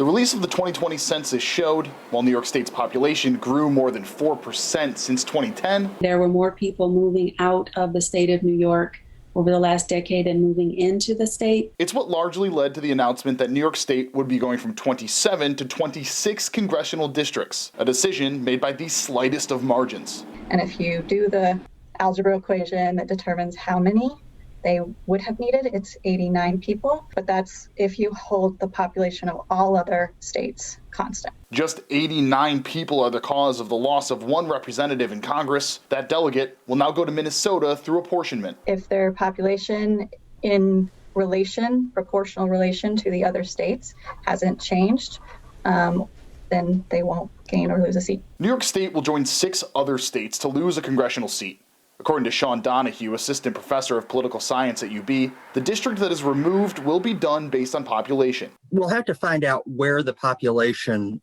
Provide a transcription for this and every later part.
The release of the 2020 census showed, while New York State's population grew more than 4% since 2010, there were more people moving out of the state of New York over the last decade and moving into the state. It's what largely led to the announcement that New York State would be going from 27 to 26 congressional districts, a decision made by the slightest of margins. And if you do the algebra equation that determines how many they would have needed, it's 89 people, but that's if you hold the population of all other states constant. Just 89 people are the cause of the loss of one representative in Congress. That delegate will now go to Minnesota through apportionment. If their population in proportional relation to the other states hasn't changed, then they won't gain or lose a seat. New York State will join 6 other states to lose a congressional seat. According to SHAWN DONAHUE, assistant professor of political science at UB, the district that is removed will be done based on population. We'll have to find out where the population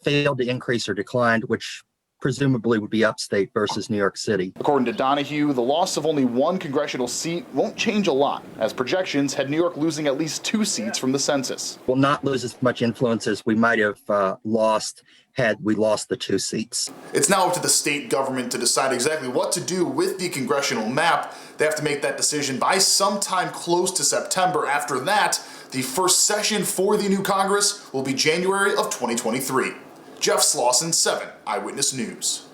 failed to increase or declined, which presumably would be upstate versus New York City. According to Donahue, the loss of only one congressional seat won't change a lot, as projections had New York losing at least 2 seats from the census. We'll not lose as much influence as we might have lost had we lost the 2 seats. It's now up to the state government to decide exactly what to do with the congressional map. They have to make that decision by sometime close to September. After that, the first session for the new Congress will be January of 2023. Jeff Slauson, 7 Eyewitness News.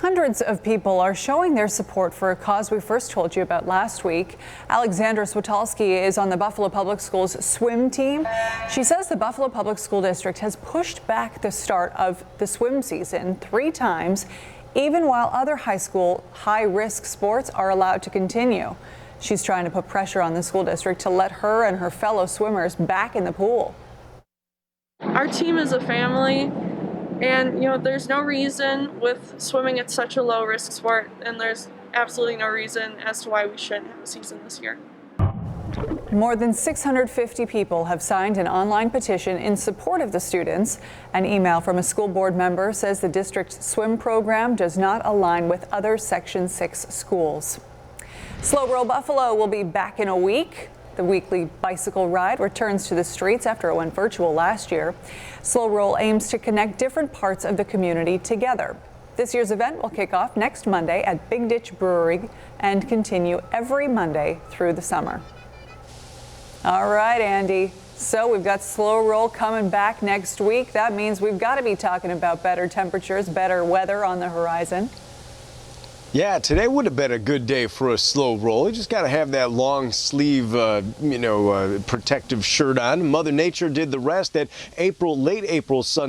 Hundreds of people are showing their support for a cause we first told you about last week. Alexandra SWITALSKI is on the Buffalo Public Schools swim team. She says the Buffalo Public School District has pushed back the start of the swim season 3 times, even while other high school high-risk sports are allowed to continue. She's trying to put pressure on the school district to let her and her fellow swimmers back in the pool. Our team is a family. And, there's no reason with swimming, it's such a low-risk sport, and there's absolutely no reason as to why we shouldn't have a season this year. More than 650 people have signed an online petition in support of the students. An email from a school board member says the district's swim program does not align with other Section 6 schools. Slow Roll Buffalo will be back in a week. The weekly bicycle ride returns to the streets after it went virtual last year. Slow Roll aims to connect different parts of the community together. This year's event will kick off next Monday at Big Ditch Brewery and continue every Monday through the summer. All right, Andy. So we've got Slow Roll coming back next week. That means we've got to be talking about better temperatures, better weather on the horizon. Yeah, today would have been a good day for a slow roll. You just got to have that long sleeve, protective shirt on. Mother Nature did the rest. That late April sun